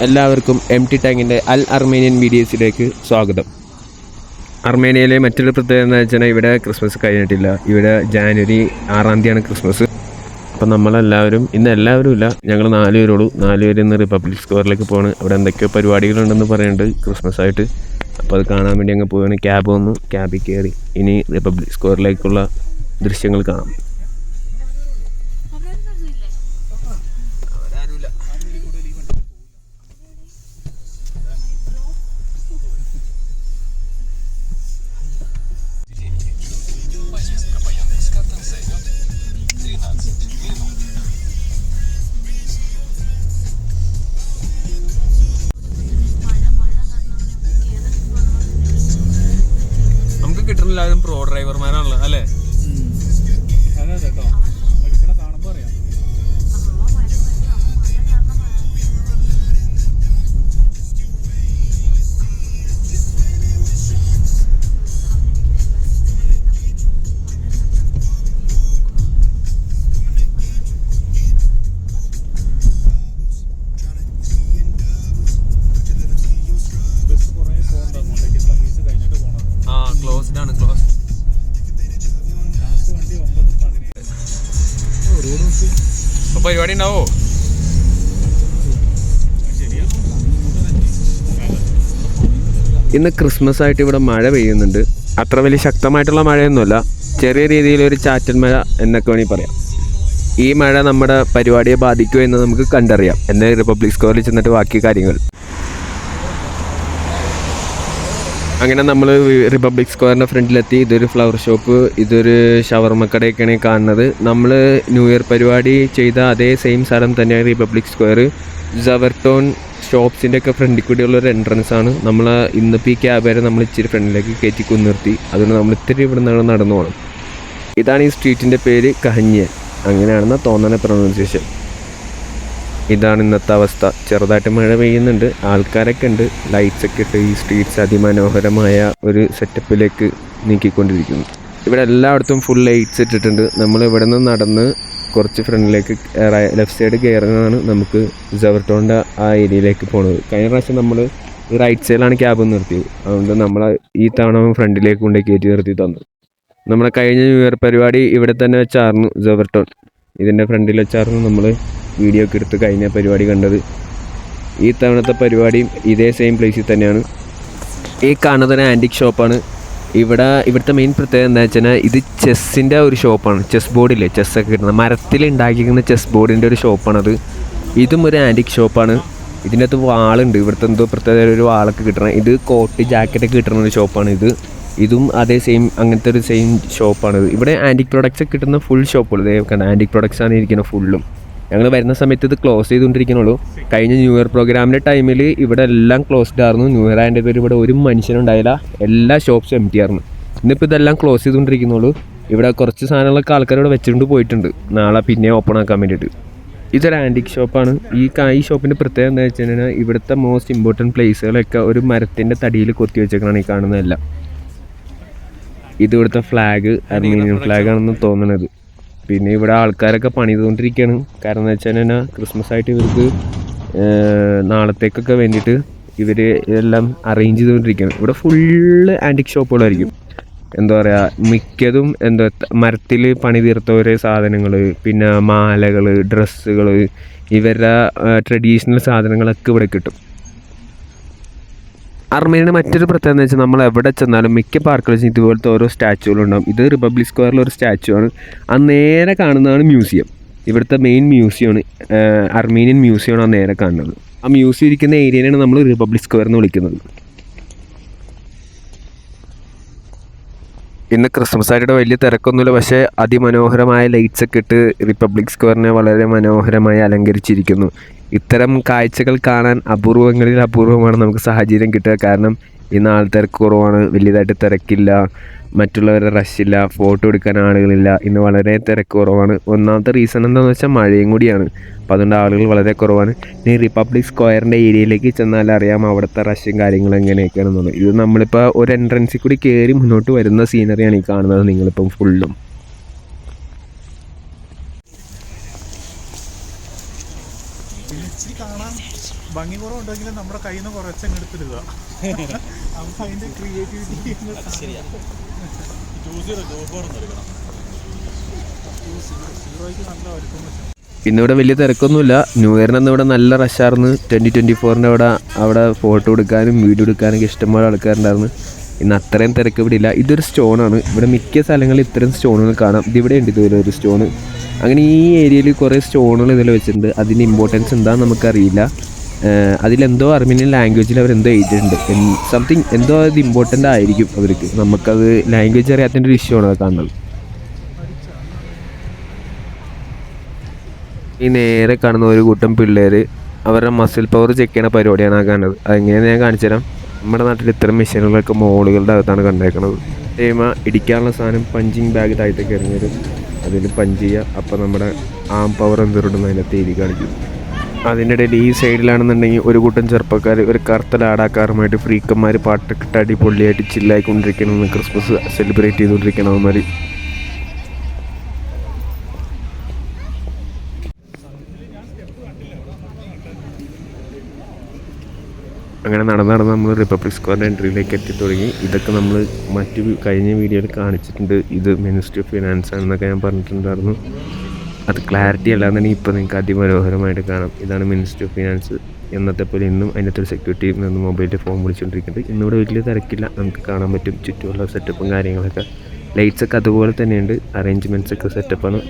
എല്ലാവർക്കും MT ടാങ്കിൻ്റെ അൽ Armenian വീഡിയോസിലേക്ക് സ്വാഗതം. അർമേനിയയിലെ മറ്റൊരു പ്രത്യേകത എന്ന് വെച്ചാൽ ഇവിടെ ക്രിസ്മസ് കഴിഞ്ഞിട്ടില്ല. ഇവിടെ ജാനുവരി 6-ാം തീയതിയാണ് ക്രിസ്മസ്. അപ്പം നമ്മളെല്ലാവരും എല്ലാവരും ഇല്ല, ഞങ്ങൾ 4 പേരുള്ളൂ. 4 പേര് ഇന്ന് റിപ്പബ്ലിക് സ്ക്വയറിലേക്ക് പോകണം. അവിടെ എന്തൊക്കെയോ പരിപാടികളുണ്ടെന്ന് പറയുന്നുണ്ട് ക്രിസ്മസ് ആയിട്ട്. അപ്പോൾ അത് കാണാൻ വേണ്ടി അങ്ങ് പോവുകയാണ്. ക്യാബ് വന്നു, ക്യാബിൽ കയറി ഇനി റിപ്പബ്ലിക് സ്ക്വയറിലേക്കുള്ള ദൃശ്യങ്ങൾ കാണാം. എല്ലാവരും പ്രോ ഡ്രൈവർമാരാണല്ലോ അല്ലേ? പരിപാടി ഉണ്ടാവോ? ഇന്ന് ക്രിസ്മസ് ആയിട്ട് ഇവിടെ മഴ പെയ്യുന്നുണ്ട്. അത്ര വലിയ ശക്തമായിട്ടുള്ള മഴയൊന്നുമല്ല, ചെറിയ രീതിയിലൊരു ചാറ്റൽ മഴ എന്നൊക്കെ വേണമെങ്കിൽ പറയാം. ഈ മഴ നമ്മുടെ പരിപാടിയെ ബാധിക്കുമോ എന്ന് നമുക്ക് കണ്ടറിയാം. എന്നാൽ റിപ്പബ്ലിക് സ്ക്വയറിൽ ചെന്നിട്ട് ബാക്കി കാര്യങ്ങൾ. അങ്ങനെ നമ്മൾ റിപ്പബ്ലിക് സ്ക്വയറിൻ്റെ ഫ്രണ്ടിലെത്തി. ഇതൊരു ഫ്ലവർ ഷോപ്പ്, ഇതൊരു ഷവർമ്മ കടയൊക്കെയാണ് കാണുന്നത്. നമ്മൾ ന്യൂ ഇയർ പരിപാടി ചെയ്ത അതേ സെയിം സ്ഥലം തന്നെയാണ് റിപ്പബ്ലിക് സ്ക്വയർ. സവർട്ടോൺ ഷോപ്സിൻ്റെ ഒക്കെ ഫ്രണ്ടിൽ കൂടിയുള്ളൊരു എൻട്രൻസ് ആണ്. നമ്മൾ ഇന്നിപ്പോൾ ഈ ക്യാബ് വരെ നമ്മൾ ഇച്ചിരി ഫ്രണ്ടിലേക്ക് കയറ്റി കൊണ്ടുനിർത്തി. അതുകൊണ്ട് നമ്മൾ ഇത്തിരി ഇവിടെ നിന്നാണ് നടന്നു പോകണം. ഇതാണ് ഈ സ്ട്രീറ്റിൻ്റെ പേര്, കഹഞ്ഞ്, അങ്ങനെയാണെന്ന് തോന്നുന്ന പ്രൊനൗൺസിയേഷൻ. ഇതാണ് ഇന്നത്തെ അവസ്ഥ. ചെറുതായിട്ട് മഴ പെയ്യുന്നുണ്ട്, ആൾക്കാരൊക്കെ ഉണ്ട്, ലൈറ്റ്സ് ഒക്കെ ഇട്ട് ഈ സ്ട്രീറ്റ്സ് അതിമനോഹരമായ ഒരു സെറ്റപ്പിലേക്ക് നീക്കിക്കൊണ്ടിരിക്കുന്നു. ഇവിടെ എല്ലായിടത്തും ഫുൾ ലൈറ്റ്സ് ഇട്ടിട്ടുണ്ട്. നമ്മൾ ഇവിടെ നിന്ന് നടന്ന് കുറച്ച് ഫ്രണ്ടിലേക്ക് ലെഫ്റ്റ് സൈഡ് കയറുന്നതാണ് നമുക്ക് സവർട്ടോണിൻ്റെ ആ ഏരിയയിലേക്ക് പോകുന്നത്. കഴിഞ്ഞ പ്രാവശ്യം നമ്മൾ ഈ റൈറ്റ് സൈഡിലാണ് ക്യാബ് നിർത്തിയത്. അതുകൊണ്ട് നമ്മൾ ഈ തവണ ഫ്രണ്ടിലേക്ക് കൊണ്ടുപോയി കയറ്റി നിർത്തി തന്നു. നമ്മളെ കഴിഞ്ഞ ന്യൂ ഇയർ പരിപാടി ഇവിടെ തന്നെ വെച്ചായിരുന്നു, സവർട്ടോൺ ഇതിൻ്റെ ഫ്രണ്ടിൽ വെച്ചായിരുന്നു നമ്മൾ വീഡിയോ ഒക്കെ എടുത്ത് കഴിഞ്ഞ പരിപാടി കണ്ടത്. ഈ തവണത്തെ പരിപാടിയും ഇതേ സെയിം പ്ലേസിൽ തന്നെയാണ്. ഈ കാണുന്നതൊരു ആൻറ്റിക് ഷോപ്പാണ്. ഇവിടുത്തെ മെയിൻ പ്രത്യേകത എന്താ വെച്ചാൽ ഇത് ചെസ്സിൻ്റെ ഒരു ഷോപ്പാണ്. ചെസ് ബോർഡില്ലേ, ചെസ്സൊക്കെ കിട്ടുന്നത് മരത്തിൽ ഉണ്ടാക്കിയിരിക്കുന്ന ചെസ് ബോർഡിൻ്റെ ഒരു ഷോപ്പാണത്. ഇതും ഒരു ആൻറ്റിക് ഷോപ്പാണ്. ഇതിൻ്റെ അകത്ത് വാളുണ്ട്. ഇവിടുത്തെ എന്തോ പ്രത്യേക ഒരു വാളൊക്കെ കിട്ടണം. ഇത് കോട്ട് ജാക്കറ്റൊക്കെ കിട്ടുന്ന ഒരു ഷോപ്പാണ് ഇതും അതേ സെയിം അങ്ങനത്തെ ഒരു സെയിം ഷോപ്പാണിത്. ഇവിടെ ആൻറ്റിക് പ്രൊഡക്ട്സ് കിട്ടുന്ന ഫുൾ ഷോപ്പുള്ളൂ. കണ്ട ആൻറ്റിക് പ്രൊഡക്ട്സ് ആണ് ഇരിക്കുന്നത് ഫുള്ളും. ഞങ്ങൾ വരുന്ന സമയത്ത് ഇത് ക്ലോസ് ചെയ്തുകൊണ്ടിരിക്കണുള്ളൂ. കഴിഞ്ഞ ന്യൂ ഇയർ പ്രോഗ്രാമിൻ്റെ ടൈമിൽ ഇവിടെ എല്ലാം ക്ലോസ്ഡ് ആയിരുന്നു. ന്യൂ ഇയർ ആയതിൻ്റെ പേര് ഇവിടെ ഒരു മനുഷ്യനുണ്ടായില്ല, എല്ലാ ഷോപ്സും എംറ്റി ആയിരുന്നു. ഇന്നിപ്പോൾ ഇതെല്ലാം ക്ലോസ് ചെയ്തുകൊണ്ടിരിക്കുന്നുള്ളൂ. ഇവിടെ കുറച്ച് സാധനങ്ങളൊക്കെ ആൾക്കാർ ഇവിടെ വെച്ചുകൊണ്ട് പോയിട്ടുണ്ട്, നാളെ പിന്നെ ഓപ്പൺ ആക്കാൻ വേണ്ടിയിട്ട്. ഇതൊരു ആൻറ്റിക് ഷോപ്പാണ്. ഈ ഷോപ്പിൻ്റെ പ്രത്യേകത എന്താ വെച്ച് കഴിഞ്ഞാൽ ഇവിടുത്തെ മോസ്റ്റ് ഇമ്പോർട്ടൻറ്റ് പ്ലേസുകളൊക്കെ ഒരു മരത്തിൻ്റെ തടിയിൽ കൊത്തി വെച്ചേക്കണതാണ് ഈ കാണുന്നതെല്ലാം. ഇത് ഇവിടുത്തെ ഫ്ലാഗ് അർമീനിയൻ ഫ്ലാഗാണെന്ന് തോന്നുന്നത്. പിന്നെ ഇവിടെ ആൾക്കാരൊക്കെ പണിതുകൊണ്ടിരിക്കുകയാണ്. കാരണം എന്ന് വെച്ച് കഴിഞ്ഞാൽ ക്രിസ്മസ് ആയിട്ട് ഇവർക്ക് നാളത്തേക്കൊക്കെ വേണ്ടിയിട്ട് ഇവർ എല്ലാം അറേഞ്ച് ചെയ്തുകൊണ്ടിരിക്കുകയാണ്. ഇവിടെ ഫുള്ള് ആൻറ്റിക് ഷോപ്പുകളായിരിക്കും. എന്താ പറയുക, മിക്കതും മരത്തിൽ പണി തീർത്ത ഓരോ സാധനങ്ങൾ, പിന്നെ മാലകൾ, ഡ്രസ്സുകൾ, ഇവരുടെ ട്രഡീഷണൽ സാധനങ്ങളൊക്കെ ഇവിടെ കിട്ടും. അർമേനിയയുടെ മറ്റൊരു പ്രത്യേകത എന്ന് വെച്ചാൽ നമ്മൾ എവിടെ ചെന്നാലും മിക്ക പാർക്കുകളിലും ഇതുപോലത്തെ ഓരോ സ്റ്റാച്ചുകളുണ്ടാകും. ഇത് റിപ്പബ്ലിക് സ്ക്വയറിലൊരു സ്റ്റാച്ചു ആണ്. ആ നേരെ കാണുന്നതാണ് മ്യൂസിയം. ഇവിടുത്തെ മെയിൻ മ്യൂസിയമാണ്, അർമേനിയൻ മ്യൂസിയമാണ് ആ നേരെ കാണുന്നത്. ആ മ്യൂസിയം ഇരിക്കുന്ന ഏരിയയാണ് നമ്മൾ റിപ്പബ്ലിക് സ്ക്വയർ എന്ന് വിളിക്കുന്നത്. ഇന്ന് ക്രിസ്മസ് ആയിട്ട് വലിയ തിരക്കൊന്നുമില്ല, പക്ഷേ അതിമനോഹരമായ ലൈറ്റ്സ് ഒക്കെ ഇട്ട് റിപ്പബ്ലിക് സ്ക്വയറിനെ വളരെ മനോഹരമായി അലങ്കരിച്ചിരിക്കുന്നു. ഇത്തരം കാഴ്ചകൾ കാണാൻ അപൂർവങ്ങളിൽ അപൂർവമാണ് നമുക്ക് സാഹചര്യം കിട്ടുക. കാരണം ഇന്ന് ആൾത്തിരക്ക് കുറവാണ്, വലിയതായിട്ട് തിരക്കില്ല, മറ്റുള്ളവരുടെ റഷില്ല, ഫോട്ടോ എടുക്കാൻ ആളുകളില്ല. ഇന്ന് വളരെ തിരക്ക് കുറവാണ്. ഒന്നാമത്തെ റീസൺ എന്താണെന്ന് വെച്ചാൽ മഴയും കൂടിയാണ്. അപ്പോൾ അതുകൊണ്ട് ആളുകൾ വളരെ കുറവാണ്. ഇനി റിപ്പബ്ലിക് സ്ക്വയറിൻ്റെ ഏരിയയിലേക്ക് ചെന്നാൽ അറിയാം അവിടുത്തെ റഷും കാര്യങ്ങളും എങ്ങനെയൊക്കെയാണെന്നുള്ളത്. ഇത് നമ്മളിപ്പോൾ ഒരു എൻട്രൻസിൽ കൂടി കയറി മുന്നോട്ട് വരുന്ന സീനറിയാണ് ഈ കാണുന്നത് നിങ്ങളിപ്പം ഫുള്ളും. ഭംഗി കുറവുണ്ടെങ്കിലും നമ്മുടെ കയ്യിൽ നിന്ന് കുറച്ചങ്ങ് എടുത്തിടുക. നമുക്ക് അതിൻ്റെ ക്രിയേറ്റിവിറ്റി സീറോയ്ക്ക് നല്ല വലുപ്പം വെച്ചു. ഇന്നിവിടെ വലിയ തിരക്കൊന്നുമില്ല. ന്യൂ ഇയറിന് ഇവിടെ നല്ല റഷായിരുന്നു. 2024 അവിടെ ഫോട്ടോ എടുക്കാനും വീഡിയോ എടുക്കാനൊക്കെ ഇഷ്ടംപോലെ ആൾക്കാരുണ്ടായിരുന്നു. ഇന്ന് അത്രയും തിരക്ക് ഇവിടെ ഇല്ല. ഇതൊരു സ്റ്റോണാണ്. ഇവിടെ മിക്ക സ്ഥലങ്ങളിൽ ഇത്തരം സ്റ്റോണുകൾ കാണാം. ഇതിവിടെ ഉണ്ട് ഇതുപോലെ ഒരു സ്റ്റോണ്. അങ്ങനെ ഈ ഏരിയയിൽ കുറേ സ്റ്റോണുകൾ ഇതിൽ വെച്ചിട്ടുണ്ട്. അതിൻ്റെ ഇമ്പോർട്ടൻസ് എന്താണെന്ന് നമുക്കറിയില്ല. അതിലെന്തോ അർമീനിയൻ ലാംഗ്വേജിൽ അവരെന്തോ എഴുതിയിട്ടുണ്ട്. സംതിങ് എന്തോ അത് ഇമ്പോർട്ടൻ്റ് ആയിരിക്കും അവർക്ക്. നമുക്കത് ലാംഗ്വേജ് അറിയാത്തതിൻ്റെ ഒരു ഇഷ്യൂ ആണ് അത് കാണുന്നത്. ഈ നേരെ കാണുന്ന ഒരു കൂട്ടം പിള്ളേർ അവരുടെ മസിൽ പവർ ചെക്ക് ചെയ്യുന്ന പരിപാടിയാണ് ആ കാണുന്നത്. അതെങ്ങനെയാണെന്ന് ഞാൻ കാണിച്ചു തരാം. നമ്മുടെ നാട്ടിൽ ഇത്തരം മെഷീനുകളൊക്കെ മോളുകളുടെ അകത്താണ് കണ്ടേക്കുന്നത്. ഇടിക്കാനുള്ള സാധനം പഞ്ചിങ് ബാഗ് താഴത്തേക്ക് ഇറങ്ങി വരും. അതിൽ പഞ്ച് ചെയ്യുക. അപ്പോൾ നമ്മുടെ ആം പവർ എന്തിട്ടുണ്ടെന്ന് അതിനകത്ത് എഴുതി കാണിക്കും. അതിൻ്റെ ഇടയിൽ ഈ സൈഡിലാണെന്നുണ്ടെങ്കിൽ ഒരു കൂട്ടം ചെറുപ്പക്കാർ ഒരു കറുത്ത ലാടാക്കാറുമായിട്ട് ഫ്രീക്കന്മാർ പാട്ടൊക്കെ അടിപൊളിയായിട്ട് ചില്ലായിക്കൊണ്ടിരിക്കണം. Christmas celebrate ചെയ്തുകൊണ്ടിരിക്കണവന്മാർ. അങ്ങനെ നടന്ന് നമ്മൾ റിപ്പബ്ലിക് സ്ക്വയറിൻ്റെ എൻട്രിയിലേക്ക് എത്തി തുടങ്ങി. ഇതൊക്കെ നമ്മൾ കഴിഞ്ഞ വീഡിയോയിൽ കാണിച്ചിട്ടുണ്ട്. ഇത് മിനിസ്ട്രി ഓഫ് ഫിനാൻസ് ആണെന്നൊക്കെ ഞാൻ പറഞ്ഞിട്ടുണ്ടായിരുന്നു. അത് ക്ലാരിറ്റി അല്ലാന്നുണ്ടെങ്കിൽ ഇപ്പോൾ നിങ്ങൾക്ക് അതിമനോഹരമായിട്ട് കാണാം. ഇതാണ് മിനിസ്ട്രി ഓഫ് ഫിനാൻസ്. എന്നത്തെ പോലെ ഇന്നും അതിനകത്തൊരു സെക്യൂരിറ്റിയിൽ നിന്ന് മൊബൈലിൽ ഫോൺ വിളിച്ചുകൊണ്ടിരിക്കുന്നുണ്ട്. ഇന്നിവിടെ വലിയ തിരക്കില്ല. നമുക്ക് കാണാൻ പറ്റും ചുറ്റുമുള്ള സെറ്റപ്പും കാര്യങ്ങളൊക്കെ. ലൈറ്റ്സൊക്കെ അതുപോലെ തന്നെയുണ്ട്. അറേഞ്ച്മെൻറ്റ്സൊക്കെ സെറ്റപ്പാണ്.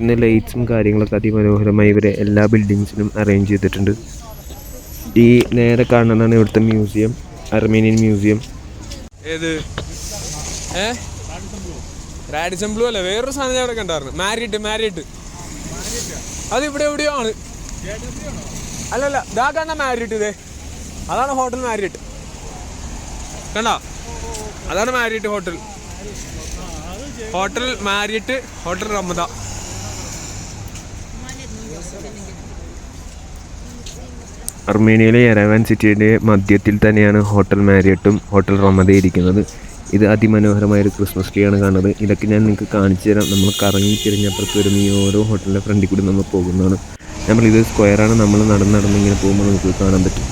ഇന്ന് ലൈറ്റ്സും കാര്യങ്ങളൊക്കെ അതിമനോഹരമായി ഇവരെ എല്ലാ ബിൽഡിങ്സിനും അറേഞ്ച് ചെയ്തിട്ടുണ്ട്. ഈ നേരെ കാണുന്നതാണ് ഇവിടുത്തെ മ്യൂസിയം, അർമേനിയൻ മ്യൂസിയം. ഏത് റാഡിസം ബ്ലൂ അല്ല, വേറൊരു സാധനം ഞാൻ അവിടെ കണ്ടായിരുന്നു. മാരിറ്റ് അത് ഇവിടെ എവിടെയോ ആണ്. അല്ലല്ല, ഇതാ കാണാ മാരിറ്റ്. ഇതേ അതാണ് ഹോട്ടൽ മാരിറ്റ്. കണ്ടോ, അതാണ് മാരിറ്റ് ഹോട്ടൽ മാരിറ്റ് ഹോട്ടൽ റമദ. അർമേനിയയിലെ യെരവാൻ സിറ്റിയുടെ മധ്യത്തിൽ തന്നെയാണ് ഹോട്ടൽ മാരിയറ്റും ഹോട്ടൽ റമദ ഇരിക്കുന്നത്. ഇത് അതിമനോഹരമായൊരു ക്രിസ്മസ് ട്രീ ആണ് കാണുന്നത്. ഇതൊക്കെ ഞാൻ നിങ്ങൾക്ക് കാണിച്ചു തരാം. നമ്മൾ കറങ്ങി തിരിഞ്ഞപ്പുറത്ത് വരുന്ന ഈ ഓരോ ഹോട്ടലിൻ്റെ ഫ്രണ്ടിൽ കൂടി നമ്മൾ പോകുന്നതാണ്. നമ്മളിത് സ്ക്വയറാണ്. നമ്മൾ നടന്നിങ്ങനെ പോകുമ്പോൾ നമുക്ക് കാണാൻ പറ്റും.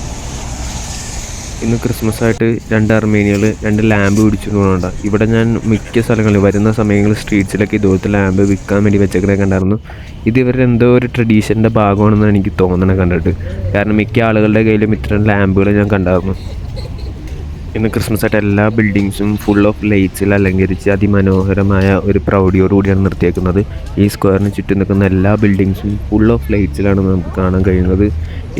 ഇന്ന് ക്രിസ്മസ് ആയിട്ട് 2 അർമേനിയകൾ 2 ലാമ്പ് പിടിച്ചുകൊണ്ട് പോകണ്ട. ഇവിടെ ഞാൻ മിക്ക സ്ഥലങ്ങളിൽ വരുന്ന സമയങ്ങളിൽ സ്ട്രീറ്റ്സിലൊക്കെ ഇതുപോലത്തെ ലാമ്പ് വിൽക്കാൻ വേണ്ടി വെച്ചേക്കണേ കണ്ടായിരുന്നു. ഇത് ഇവരുടെ എന്തോ ഒരു ട്രഡീഷൻ്റെ ഭാഗമാണെന്നാണ് എനിക്ക് തോന്നണത് കണ്ടിട്ട്. കാരണം മിക്ക ആളുകളുടെ കയ്യിലും ഇത്തരം ലാമ്പുകൾ ഞാൻ കണ്ടായിരുന്നു. ഇന്ന് ക്രിസ്മസ് ആയിട്ട് എല്ലാ ബിൽഡിങ്സും ഫുൾ ഓഫ് ലൈറ്റ്സിൽ അലങ്കരിച്ച് അതിമനോഹരമായ ഒരു പ്രൗഢിയോടുകൂടിയാണ് നിർത്തിയേക്കുന്നത്. ഈ സ്ക്വയറിന് ചുറ്റും നിൽക്കുന്ന എല്ലാ ബിൽഡിങ്സും ഫുൾ ഓഫ് ലൈറ്റ്സിലാണ് നമുക്ക് കാണാൻ കഴിയുന്നത്.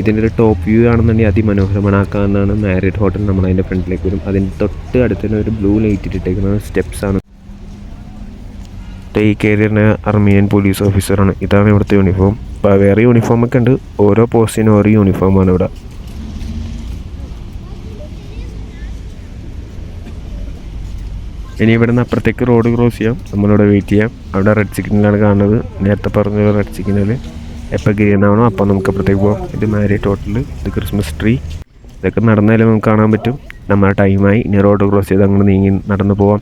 ഇതിൻ്റെ ഒരു ടോപ്പ് വ്യൂ ആണെന്നുണ്ടെങ്കിൽ അതിമനോഹരമാണ്. ആ കാണുന്നതാണ് മാരിയറ്റ് ഹോട്ടൽ. നമ്മൾ അതിൻ്റെ ഫ്രണ്ടിലേക്ക് വരും. അതിൻ്റെ തൊട്ട് അടുത്ത് തന്നെ ഒരു ബ്ലൂ ലൈറ്റ് ഇട്ടിട്ടേക്കുന്നത് സ്റ്റെപ്സാണ്. ഈ കയറിയ അർമേനിയൻ പോലീസ് ഓഫീസറാണ്. ഇതാണ് ഇവിടുത്തെ യൂണിഫോം. വേറെ യൂണിഫോമൊക്കെ ഉണ്ട്. ഓരോ പോസ്റ്റിനും ഓരോ യൂണിഫോമാണ് ഇവിടെ. ഇനി ഇവിടെ നിന്ന് അപ്പുറത്തേക്ക് റോഡ് ക്രോസ് ചെയ്യാം. നമ്മളിവിടെ വെയിറ്റ് ചെയ്യാം. അവിടെ റെഡ് സിഗ്നലാണ് കാണുന്നത്. നേരത്തെ പറഞ്ഞ റെഡ് സിഗ്നൽ എപ്പോൾ ഗ്രീൻ ആവണോ അപ്പോൾ നമുക്ക് അപ്പുറത്തേക്ക് പോകാം. ഇത് മാരിയറ്റ് ഹോട്ടൽ, ഇത് ക്രിസ്മസ് ട്രീ. ഇതൊക്കെ നടന്നാലും നമുക്ക് കാണാൻ പറ്റും. നമ്മുടെ ടൈമായി. ഇനി റോഡ് ക്രോസ് ചെയ്ത് അങ്ങോട്ട് നീങ്ങി നടന്നു പോവാം.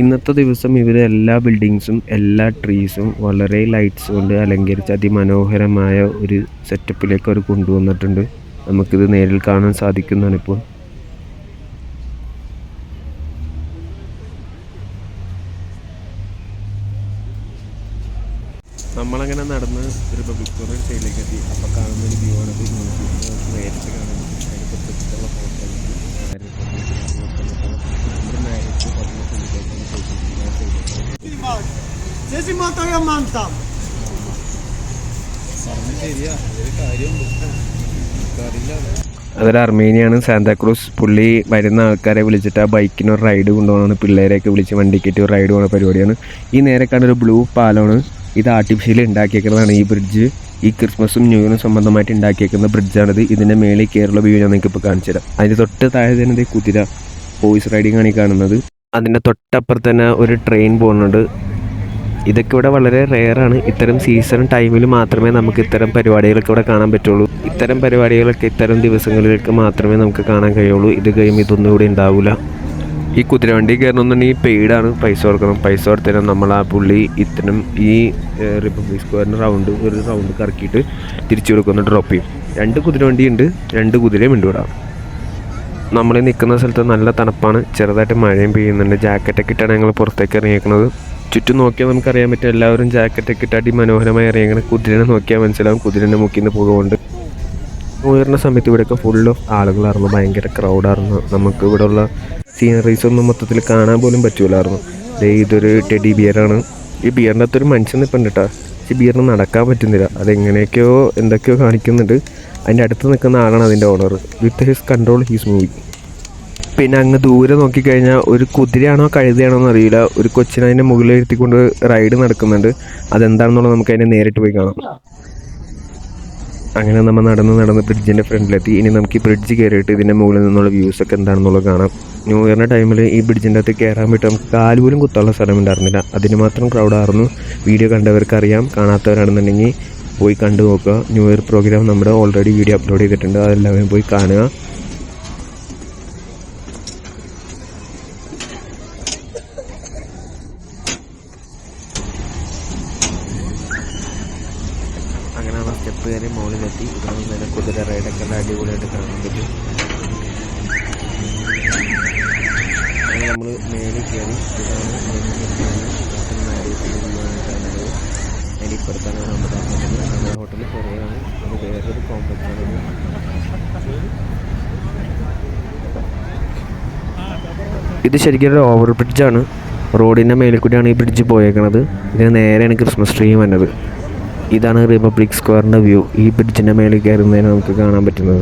ഇന്നത്തെ ദിവസം ഇവരെ എല്ലാ ബിൽഡിങ്സും എല്ലാ ട്രീസും വളരെ ലൈറ്റ്സ് കൊണ്ട് അലങ്കരിച്ച് അതിമനോഹരമായ ഒരു സെറ്റപ്പിലേക്ക് അവർ കൊണ്ടുവന്നിട്ടുണ്ട്. നമുക്കിത് നേരിൽ കാണാൻ സാധിക്കുന്നതാണ് ഇപ്പോൾ. നമ്മളങ്ങനെ നടന്ന് റിപ്പബ്ലിക് സ്ക്വയർ സൈഡിലേക്ക് എത്തി. അപ്പോൾ കാണുന്ന ഒരു വ്യൂ ആണ്. നേരിട്ട് കാണുന്നത് അതിന് തൊട്ടടുത്തുള്ള ഹോട്ടൽ അതൊരു അർമേനിയാണ്, സാന്താക്രൂസ്. പുള്ളി വരുന്ന ആൾക്കാരെ വിളിച്ചിട്ട് ആ ബൈക്കിന് ഒരു റൈഡ് കൊണ്ടുപോകണം. പിള്ളേരെയൊക്കെ വിളിച്ച് വണ്ടിക്കേറ്റ് ഒരു റൈഡ് പോകുന്ന പരിപാടിയാണ്. ഈ നേരെ കാണുന്ന ഒരു ബ്ലൂ പാലമാണ്. ഇത് ആർട്ടിഫിഷ്യലി ഉണ്ടാക്കിയേക്കുന്നതാണ് ഈ ബ്രിഡ്ജ്. ഈ ക്രിസ്മസും ന്യൂ ഇയറും സംബന്ധമായിട്ട് ഉണ്ടാക്കിയേക്കുന്ന ബ്രിഡ്ജാണിത്. ഇതിൻ്റെ മേളിൽ കയറുള്ള വ്യൂ ഞാൻ നിങ്ങൾക്ക് ഇപ്പോൾ കാണിച്ചു തരാം. അതിൻ്റെ തൊട്ട് താഴെ തന്നെ കുതിര ഹോഴ്സ് റൈഡിങ് ആണ് ഈ കാണുന്നത്. അതിൻ്റെ തൊട്ടപ്പുറത്ത് തന്നെ ഒരു ട്രെയിൻ പോകുന്നുണ്ട്. ഇതൊക്കെ ഇവിടെ വളരെ റെയറാണ്. ഇത്തരം സീസൺ ടൈമിൽ മാത്രമേ നമുക്ക് ഇത്തരം പരിപാടികളൊക്കെ ഇവിടെ കാണാൻ പറ്റുള്ളൂ. ഇത്തരം പരിപാടികളൊക്കെ ഇത്തരം ദിവസങ്ങളിലേക്ക് മാത്രമേ നമുക്ക് കാണാൻ കഴിയുള്ളൂ. ഇത് കഴിയുമ്പോൾ ഇതൊന്നും ഇവിടെ ഉണ്ടാവില്ല. ഈ കുതിരവണ്ടി കയറണമെന്നുണ്ടെങ്കിൽ പെയ്ഡാണ്, പൈസ കൊടുക്കണം. പൈസ കൊടുത്തതിന് നമ്മൾ ആ പുള്ളി ഇത്തരം ഈ റിപ്പബ്ലിക് സ്ക്വയറിന് ഒരു റൗണ്ട് കറക്കിയിട്ട് തിരിച്ചു കൊടുക്കുന്ന ഡ്രോപ്പ് ചെയ്യും. 2 കുതിരവണ്ടി ഉണ്ട്, 2 കുതിരയും ഉണ്ട് ഇവിടെ. നമ്മൾ നിൽക്കുന്ന സ്ഥലത്ത് നല്ല തണുപ്പാണ്, ചെറുതായിട്ട് മഴയും പെയ്യുന്നുണ്ട്. ജാക്കറ്റൊക്കെ ഇട്ടാണ് ഞങ്ങൾ പുറത്തേക്ക് ഇറങ്ങിയേക്കുന്നത്. ചുറ്റും നോക്കിയാൽ നമുക്കറിയാൻ പറ്റും എല്ലാവരും ജാക്കറ്റൊക്കെ ഇട്ട് അതിമനോഹരമായി ഇറങ്ങിയേക്കുന്നത്. കുതിരനെ നോക്കിയാൽ മനസ്സിലാവും കുതിരൻ്റെ മുക്കിൽ നിന്ന് പോകുന്നുണ്ട്. ഉയർന്ന സമയത്ത് ഇവിടെയൊക്കെ ഫുൾ ഓഫ് ആളുകളായിരുന്നു, ഭയങ്കര ക്രൗഡായിരുന്നു. നമുക്ക് ഇവിടെ ഉള്ള സീനറീസ് ഒന്നും മൊത്തത്തിൽ കാണാൻ പോലും പറ്റൂലായിരുന്നു. ഇതൊരു ടെഡി ബിയറാണ്. ഈ ബിയറിൻ്റെ അകത്തൊരു മനുഷ്യൻ നിൽപ്പുണ്ട് കേട്ടോ. ഈ ബിയറിന് നടക്കാൻ പറ്റുന്നില്ല, അതെങ്ങനെയൊക്കെയോ എന്തൊക്കെയോ കാണിക്കുന്നുണ്ട്. അതിൻ്റെ അടുത്ത് നിൽക്കുന്ന ആളാണ് അതിൻ്റെ owner. With his control he's moving. പിന്നെ അങ്ങ് ദൂരെ നോക്കിക്കഴിഞ്ഞാൽ ഒരു കുതിരയാണോ കഴുതയാണോ എന്നറിയില്ല, ഒരു കൊച്ചിനെ അതിൻ്റെ മുകളിൽ ഇരുത്തിക്കൊണ്ട് റൈഡ് നടക്കുന്നുണ്ട്. അതെന്താണെന്നുള്ളത് നമുക്ക് അതിനെ നേരിട്ട് പോയി കാണാം. അങ്ങനെ നമ്മൾ നടന്ന് ബ്രിഡ്ജിൻ്റെ ഫ്രണ്ടിലെത്തി. ഇനി നമുക്ക് ഈ ബ്രിഡ്ജ് കയറിയിട്ട് ഇതിൻ്റെ മുകളിൽ നിന്നുള്ള വ്യൂസൊക്കെ എന്താണെന്നുള്ളത് കാണാം. ന്യൂ ഇയറിൻ്റെ ടൈമിൽ ഈ ബ്രിഡ്ജിൻ്റെ അകത്ത് കയറാൻ പറ്റും, നമുക്ക് കാല് പോലും കുത്താനുള്ള സ്ഥലമുണ്ടായിരുന്നില്ല. അതിന് മാത്രം ക്രൗഡായിരുന്നു. വീഡിയോ കണ്ടവർക്കറിയാം, കാണാത്തവരാണെന്നുണ്ടെങ്കിൽ പോയി കണ്ടു നോക്കുക. ന്യൂ ഇയർ പ്രോഗ്രാം നമ്മുടെ ഓൾറെഡി വീഡിയോ അപ്ലോഡ് ചെയ്തിട്ടുണ്ട്, അതെല്ലാവരും പോയി കാണുക. അങ്ങനെ ആ സ്റ്റെപ്പ് കയറി മുകളിലെത്തി. ഇവിടെ നിന്ന് കുതിര റൈഡൊക്കെ അടിപൊളിയായിട്ട് കാണാൻ പറ്റും. അങ്ങനെ നമ്മൾ മേളിൽ കയറി. ഇതാണ് കാണുന്നത്. അതിൻ്റെ ഇപ്പുറത്താണ് നമ്മുടെ ഹോട്ടലിൽ കുറേയാണ്. അത് വേറൊരു കോംപ്ലക്സാണ്. ഇത് ശരിക്കും ഒരു ഓവർ ബ്രിഡ്ജാണ്. റോഡിൻ്റെ മേലിൽ കൂടിയാണ് ഈ ബ്രിഡ്ജ് പോയേക്കണത്. ഇതിന് നേരെയാണ് ക്രിസ്മസ് ട്രീ വന്നത്. ഇതാണ് റിപ്പബ്ലിക് സ്ക്വയറിൻ്റെ വ്യൂ. ഈ ബ്രിഡ്ജിൻ്റെ മേളിൽ കയറുന്നതിന് നമുക്ക് കാണാൻ പറ്റുന്നത്.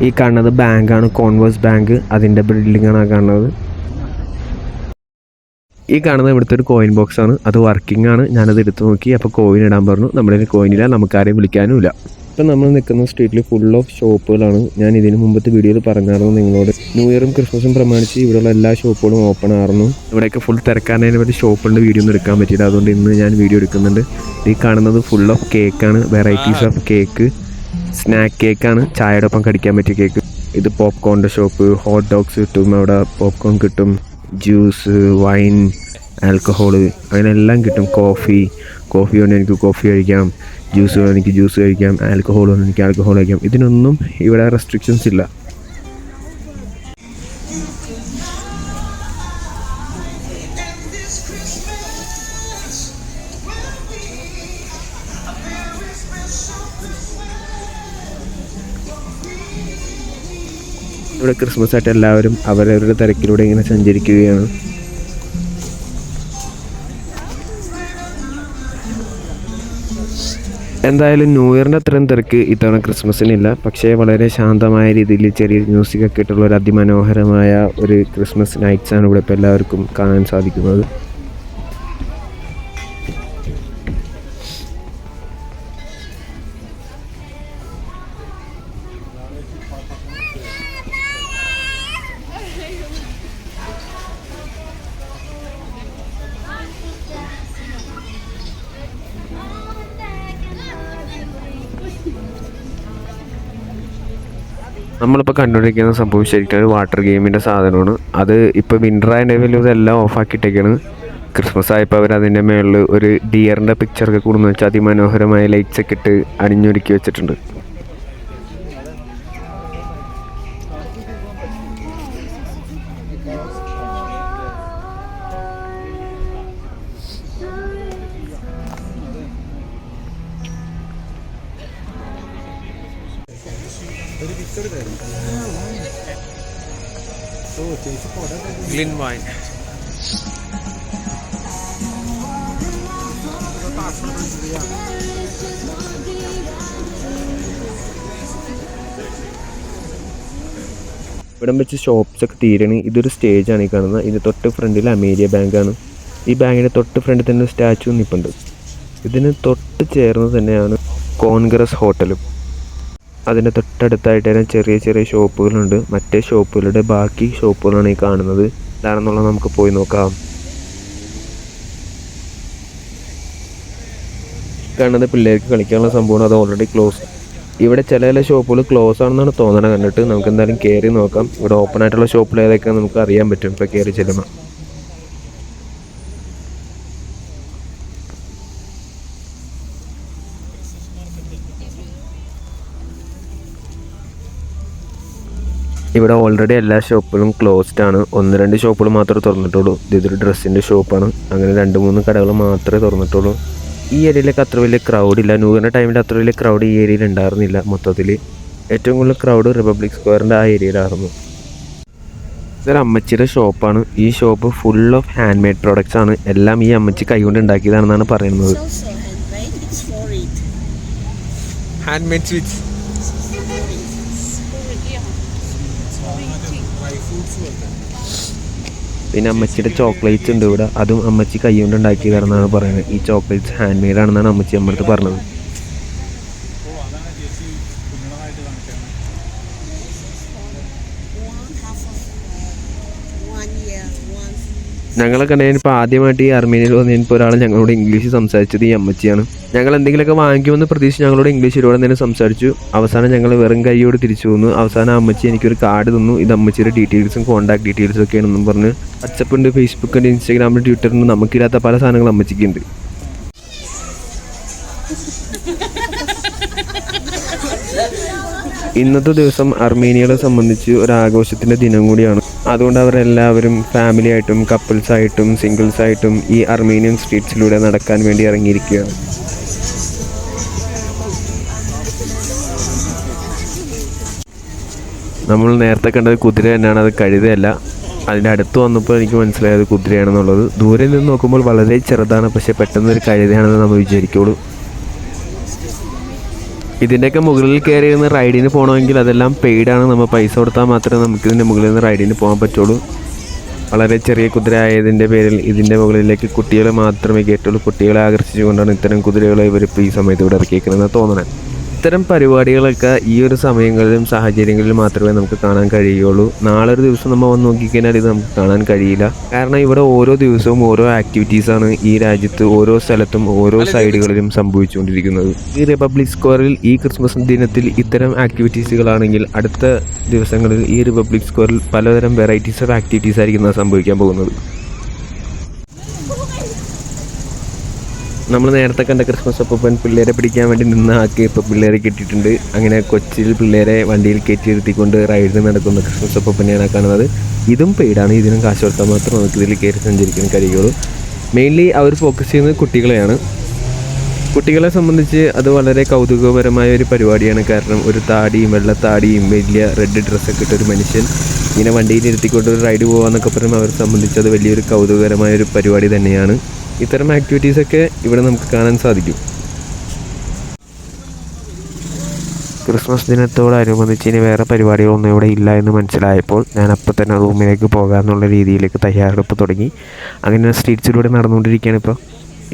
ഈ കാണുന്നത് ബാങ്കാണ്, കോൺവേഴ്സ് ബാങ്ക്. അതിൻ്റെ ബിൽഡിങ്ങാണ് ആ കാണുന്നത്. ഈ കാണുന്നത് ഇവിടുത്തെ ഒരു കോയിൻ ബോക്സ് ആണ്, അത് വർക്കിംഗ് ആണ്. ഞാനത് എടുത്ത് നോക്കി, അപ്പോൾ കോയിൻ ഇടാൻ പറഞ്ഞു. നമ്മുടെ കോയിനില്ല, നമുക്കാരെയും വിളിക്കാനുമില്ല. ഇപ്പം നമ്മൾ നിൽക്കുന്ന സ്ട്രീറ്റിൽ ഫുൾ ഓഫ് ഷോപ്പുകളാണ്. ഞാൻ ഇതിന് മുമ്പത്തെ വീഡിയോയിൽ പറഞ്ഞായിരുന്നു നിങ്ങളോട്. ന്യൂ ഇയറും ക്രിസ്മസും പ്രമാണിച്ച് ഇവിടെയുള്ള എല്ലാ ഷോപ്പുകളും ഓപ്പൺ ആയിരുന്നു. ഇവിടെയൊക്കെ ഫുൾ തിരക്കാരനെ പറ്റി ഷോപ്പുകളുടെ വീഡിയോ ഒന്നും എടുക്കാൻ പറ്റില്ല, അതുകൊണ്ട് ഇന്ന് ഞാൻ വീഡിയോ എടുക്കുന്നുണ്ട്. ഈ കാണുന്നത് ഫുൾ ഓഫ് കേക്കാണ്, വെറൈറ്റീസ് ഓഫ് കേക്ക്. സ്നാക്ക് കേക്കാണ്, ചായയുടെ ഒപ്പം കടിക്കാൻ പറ്റിയ കേക്ക്. ഇത് പോപ്കോണിൻ്റെ ഷോപ്പ്. ഹോട്ട് ഡോഗ്സ് കിട്ടും അവിടെ, പോപ്കോൺ കിട്ടും, ജ്യൂസ്, വൈൻ, ആൽക്കഹോള്, അങ്ങനെ എല്ലാം കിട്ടും. കോഫി കൊണ്ട് എനിക്ക് കോഫി കഴിക്കാം, ജ്യൂസ് വേണം എനിക്ക് ജ്യൂസ് കഴിക്കാം, ആൽക്കഹോൾ വേണം എനിക്ക് ആൽക്കഹോൾ കഴിക്കാം. ഇതിനൊന്നും ഇവിടെ റെസ്ട്രിക്ഷൻസ് ഇല്ല. ഇവിടെ ക്രിസ്മസ് ആയിട്ട് എല്ലാവരും അവരവരുടെ തിരക്കിലൂടെ ഇങ്ങനെ സഞ്ചരിക്കുകയാണ്. എന്തായാലും ന്യൂ ഇയറിൻ്റെ അത്രയും തിരക്ക് ഇത്തവണ ക്രിസ്മസിനില്ല. പക്ഷേ വളരെ ശാന്തമായ രീതിയിൽ ചെറിയ മ്യൂസിക്കൊക്കെ ഇട്ടുള്ള ഒരു അതിമനോഹരമായ ഒരു ക്രിസ്മസ് നൈറ്റ്സാണ് ഇവിടെ ഇപ്പോൾ എല്ലാവർക്കും കാണാൻ സാധിക്കുന്നത്. നമ്മളിപ്പോൾ കണ്ടുകൊണ്ടിരിക്കുന്ന സംഭവം ശരിക്കും ഒരു വാട്ടർ ഗെയിമിൻ്റെ സാധനമാണ്. അത് ഇപ്പോൾ വിൻ്റർ ആയതിൻ്റെ വലിയ ഇതെല്ലാം ഓഫാക്കിയിട്ടേക്കാണ്. ക്രിസ്മസ് ആയപ്പോൾ അവർ അതിൻ്റെ മുകളിൽ ഒരു ഡിയറിൻ്റെ പിക്ചറൊക്കെ കൂടുന്ന വെച്ചാൽ അതിമനോഹരമായ ലൈറ്റ്സൊക്കെ ഇട്ട് അണിഞ്ഞൊരുക്കി വെച്ചിട്ടുണ്ട്. ഗ്ലിൻ വൈൻ. ഇവിടം വെച്ച് ഷോപ്സൊക്കെ തീരണി. ഇതൊരു സ്റ്റേജാണ് ഈ കാണുന്നത്. ഇതിൻ്റെ തൊട്ട് ഫ്രണ്ടിൽ അമേരിയ ബാങ്കാണ്. ഈ ബാങ്കിൻ്റെ തൊട്ട് ഫ്രണ്ടിൽ തന്നെ ഒരു സ്റ്റാച്ചു നിൽപ്പുണ്ട്. ഇതിന് തൊട്ട് ചേർന്ന് തന്നെയാണ് കോൺഗ്രസ് ഹോട്ടലും. അതിൻ്റെ തൊട്ടടുത്തായിട്ട് തന്നെ ചെറിയ ചെറിയ ഷോപ്പുകളുണ്ട്. മറ്റേ ഷോപ്പുകളുടെ ബാക്കി ഷോപ്പുകളാണ് ഈ കാണുന്നത്. എന്താണെന്നുള്ളത് നമുക്ക് പോയി നോക്കാം. കാണുന്നത് പിള്ളേർക്ക് കളിക്കാനുള്ള സംഭവമാണ്, അത് ഓൾറെഡി ക്ലോസ്. ഇവിടെ ചില ഷോപ്പുകൾ ക്ലോസ് ആണെന്നാണ് തോന്നണത് കണ്ടിട്ട്. നമുക്ക് എന്തായാലും കയറി നോക്കാം. ഇവിടെ ഓപ്പൺ ആയിട്ടുള്ള ഷോപ്പിൽ ഏതൊക്കെയാണ് നമുക്ക് അറിയാൻ പറ്റും ഇപ്പോൾ കയറി ചെല്ലുമ്പോൾ. ഇവിടെ ഓൾറെഡി എല്ലാ ഷോപ്പുകളും ക്ലോസ്ഡ് ആണ്. 1-2 ഷോപ്പുകൾ മാത്രമേ തുറന്നിട്ടുള്ളൂ. ഇതൊരു ഡ്രസ്സിൻ്റെ ഷോപ്പാണ്. അങ്ങനെ 2-3 കടകൾ മാത്രമേ തുറന്നിട്ടുള്ളൂ. ഈ ഏരിയയിലേക്ക് അത്ര വലിയ ക്രൗഡില്ല. ന്യൂ ഇയറിൻ്റെ ടൈമിൽ അത്ര വലിയ ക്രൗഡ് ഈ ഏരിയയിൽ ഉണ്ടായിരുന്നില്ല. മൊത്തത്തിൽ ഏറ്റവും കൂടുതൽ ക്രൗഡ് റിപ്പബ്ലിക് സ്ക്വയറിൻ്റെ ആ ഏരിയയിലായിരുന്നു. ഇതൊരു അമ്മച്ചിയുടെ ഷോപ്പാണ്. ഈ shop full of hand made products ആണ്. എല്ലാം ഈ അമ്മച്ചി കൈകൊണ്ട് ഉണ്ടാക്കിയതാണെന്നാണ് പറയുന്നത്. Hand made sweets. പിന്നെ അമ്മച്ചിയുടെ ചോക്ലേറ്റ്സ് ഉണ്ട് ഇവിടെ. അതും അമ്മച്ചി കൈകൊണ്ട് ഉണ്ടാക്കിയതാണെന്നാണ് പറയുന്നത്. ഈ ചോക്ലേറ്റ്സ് ഹാൻഡ് മെയ്ഡ് ആണെന്നാണ് അമ്മച്ചി നമ്മുടെ അടുത്ത് പറഞ്ഞത്. ഞങ്ങളെ കണ്ടപ്പോൾ ആദ്യമായിട്ട് ഈ അർമേനിയയിൽ വന്നപ്പോൾ ഒരാൾ ഞങ്ങളോട് ഇംഗ്ലീഷ് സംസാരിച്ചത് ഈ അമ്മച്ചിയാണ്. ഞങ്ങൾ എന്തെങ്കിലുമൊക്കെ വാങ്ങിക്കുമെന്ന് പ്രതീക്ഷിച്ച് ഞങ്ങളോട് ഇംഗ്ലീഷ് ഒരുപാട് നേരം സംസാരിച്ചു. അവസാനം ഞങ്ങൾ വെറും കൈയോട് തിരിച്ചു വന്നു. അവസാനം അമ്മച്ചി എനിക്കൊരു കാർഡ് തന്നു. ഇത് അമ്മച്ചിയുടെ ഡീറ്റെയിൽസും കോൺടാക്ട് ഡീറ്റെയിൽസും ഒക്കെയാണെന്നും പറഞ്ഞ് വാട്സപ്പ് ഉണ്ട്, ഫേസ്ബുക്ക് ഉണ്ട്, ഇൻസ്റ്റാഗ്രാമിൽ, ട്വിറ്ററിന് നമുക്കില്ലാത്ത പല സാധനങ്ങളും അമ്മച്ചിക്കുണ്ട്. ഇന്നത്തെ ദിവസം അർമേനിയയെ സംബന്ധിച്ച് ഒരു ആഘോഷത്തിൻ്റെ ദിനം കൂടിയാണ്. അതുകൊണ്ട് അവരെല്ലാവരും ഫാമിലി ആയിട്ടും കപ്പിൾസായിട്ടും സിംഗിൾസായിട്ടും ഈ അർമേനിയൻ സ്ട്രീറ്റ്സിലൂടെ നടക്കാൻ വേണ്ടി ഇറങ്ങിയിരിക്കുകയാണ്. നമ്മൾ നേരത്തെ കണ്ടത് കുതിര തന്നെയാണ്, അത് കഴുതയല്ല. അതിൻ്റെ അടുത്ത് വന്നപ്പോൾ എനിക്ക് മനസ്സിലായത് കുതിരയാണെന്നുള്ളത്. ദൂരെ നിന്ന് നോക്കുമ്പോൾ വളരെ ചെറുതാണ്, പക്ഷേ പെട്ടെന്ന് ഒരു കഴുതയാണെന്ന് നമ്മൾ വിചാരിക്കുള്ളൂ. ഇതിൻ്റെയൊക്കെ മുകളിൽ കയറി ഇരുന്ന് റൈഡിന് പോകണമെങ്കിൽ അതെല്ലാം പെയ്ഡാണ്. നമ്മൾ പൈസ കൊടുത്താൽ മാത്രമേ നമുക്കിതിൻ്റെ മുകളിൽ നിന്ന് റൈഡിന് പോകാൻ പറ്റുള്ളൂ. വളരെ ചെറിയ കുതിര ആയതിൻ്റെ പേരിൽ ഇതിൻ്റെ മുകളിലേക്ക് കുട്ടികളെ മാത്രമേ കയറ്റുള്ളൂ. കുട്ടികളെ ആകർഷിച്ചുകൊണ്ടാണ് ഇത്തരം കുതിരകളെ ഇവരിപ്പോൾ ഈ സമയത്ത് ഇവിടെ ഇറക്കിയിരിക്കണമെന്ന് തോന്നണേ. ഇത്തരം പരിപാടികളൊക്കെ ഈ ഒരു സമയങ്ങളിലും സാഹചര്യങ്ങളിലും മാത്രമേ നമുക്ക് കാണാൻ കഴിയുള്ളൂ. നാളെ ഒരു ദിവസം നമ്മൾ വന്ന് നോക്കിക്കഴിഞ്ഞാൽ ഇത് നമുക്ക് കാണാൻ കഴിയില്ല. കാരണം ഇവിടെ ഓരോ ദിവസവും ഓരോ ആക്ടിവിറ്റീസാണ് ഈ രാജ്യത്ത് ഓരോ സ്ഥലത്തും ഓരോ സൈഡുകളിലും സംഭവിച്ചുകൊണ്ടിരിക്കുന്നത്. ഈ റിപ്പബ്ലിക് സ്ക്വയറിൽ ഈ ക്രിസ്മസ് ദിനത്തിൽ ഇത്തരം ആക്ടിവിറ്റീസുകളാണെങ്കിൽ അടുത്ത ദിവസങ്ങളിൽ ഈ റിപ്പബ്ലിക് സ്ക്വയറിൽ പലതരം വെറൈറ്റീസ് ഓഫ് ആക്ടിവിറ്റീസ് ആയിരിക്കും സംഭവിക്കാൻ പോകുന്നത്. നമ്മൾ നേരത്തെ കണ്ട ക്രിസ്മസ് അപ്പൂപ്പൻ പിള്ളേരെ പിടിക്കാൻ വേണ്ടി നിന്ന് ആക്കി ഇപ്പോൾ പിള്ളേരെ കിട്ടിയിട്ടുണ്ട്. അങ്ങനെ കൊച്ചിയിൽ പിള്ളേരെ വണ്ടിയിൽ കയറ്റി ഇരുത്തിക്കൊണ്ട് റൈഡിന് നടക്കുന്ന ക്രിസ്മസ് അപ്പൂപ്പനെയാണ് കാണുന്നത്. ഇതും പെയ്ഡാണ്. ഇതിനും കാശ് കൊടുത്താൽ മാത്രം നമുക്ക് ഇതിൽ കയറി സഞ്ചരിക്കാൻ കഴിയുള്ളൂ. മെയിൻലി അവർ ഫോക്കസ് ചെയ്യുന്നത് കുട്ടികളെയാണ്. കുട്ടികളെ സംബന്ധിച്ച് അത് വളരെ കൗതുകപരമായ ഒരു പരിപാടിയാണ്. കാരണം ഒരു താടിയും വെള്ളത്താടിയും വലിയ റെഡ് ഡ്രസ്സൊക്കെ ഇട്ട ഒരു മനുഷ്യൻ ഇങ്ങനെ വണ്ടിയിൽ ഇരുത്തിക്കൊണ്ട് ഒരു റൈഡ് പോകാമെന്നൊക്കെ പറയുമ്പോൾ അവരെ സംബന്ധിച്ച് അത് വലിയൊരു കൗതുകകരമായ ഒരു പരിപാടി തന്നെയാണ്. ഇത്തരം ആക്ടിവിറ്റീസൊക്കെ ഇവിടെ നമുക്ക് കാണാൻ സാധിക്കും. ക്രിസ്മസ് ദിനത്തോടനുബന്ധിച്ച് ഇനി വേറെ പരിപാടികളൊന്നും ഇവിടെ ഇല്ല എന്ന് മനസ്സിലായപ്പോൾ ഞാൻ അപ്പം തന്നെ റൂമിലേക്ക് പോകാമെന്നുള്ള രീതിയിലേക്ക് തയ്യാറെടുപ്പ് തുടങ്ങി. അങ്ങനെ സ്ട്രീറ്റ്സിലൂടെ നടന്നുകൊണ്ടിരിക്കുകയാണ്. ഇപ്പോൾ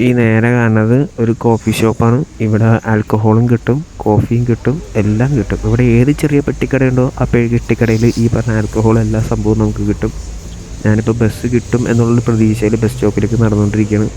ഈ നേരെ കാണുന്നത് ഒരു കോഫി ഷോപ്പാണ്. ഇവിടെ ആൽക്കഹോളും കിട്ടും, കോഫിയും കിട്ടും, എല്ലാം കിട്ടും. ഇവിടെ ഏത് ചെറിയ പെട്ടിക്കടയുണ്ടോ ആ പെട്ടിക്കടയിൽ ഈ പറഞ്ഞ ആൽക്കഹോൾ എല്ലാ സംഭവവും നമുക്ക് കിട്ടും. ഞാനിപ്പോൾ ബസ് കിട്ടും എന്നുള്ളൊരു പ്രതീക്ഷയിൽ ബസ് സ്റ്റോപ്പിലേക്ക് നടന്നുകൊണ്ടിരിക്കുകയാണ്.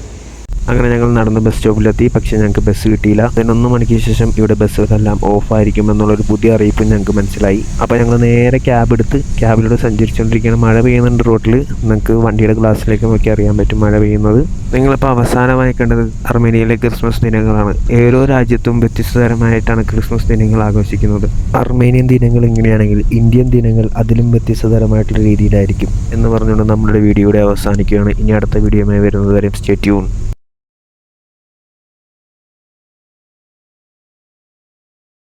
അങ്ങനെ ഞങ്ങൾ നടന്ന് ബസ് സ്റ്റോപ്പിലെത്തി. പക്ഷേ ഞങ്ങൾക്ക് ബസ് കിട്ടിയില്ല. 11 മണിക്ക് ശേഷം ഇവിടെ ബസ്സുകളെല്ലാം ഓഫായിരിക്കും എന്നുള്ളൊരു പുതിയ അറിയിപ്പ് ഞങ്ങൾക്ക് മനസ്സിലായി. അപ്പോൾ ഞങ്ങൾ നേരെ ക്യാബ് എടുത്ത് ക്യാബിലൂടെ സഞ്ചരിച്ചുകൊണ്ടിരിക്കുകയാണ്. മഴ പെയ്യുന്നുണ്ട് റോഡിൽ. നിങ്ങൾക്ക് വണ്ടിയുടെ ഗ്ലാസ്സിലേക്ക് നോക്കി അറിയാൻ പറ്റും മഴ പെയ്യുന്നത്. നിങ്ങളിപ്പോൾ അവസാനമായി കണ്ടത് അർമേനിയയിലെ ക്രിസ്മസ് ദിനങ്ങളാണ്. ഓരോ രാജ്യത്തും വ്യത്യസ്തതരമായിട്ടാണ് ക്രിസ്മസ് ദിനങ്ങൾ ആഘോഷിക്കുന്നത്. അർമേനിയൻ ദിനങ്ങൾ ഇങ്ങനെയാണെങ്കിൽ ഇന്ത്യൻ ദിനങ്ങൾ അതിലും വ്യത്യസ്തതരമായിട്ടുള്ള രീതിയിലായിരിക്കും എന്ന് പറഞ്ഞുകൊണ്ട് നമ്മളുടെ വീഡിയോയുടെ അവസാനിക്കുകയാണ്. ഇനി അടുത്ത വീഡിയോയുമായി വരുന്നത് വരെ സ്റ്റേ ട്യൂൺ.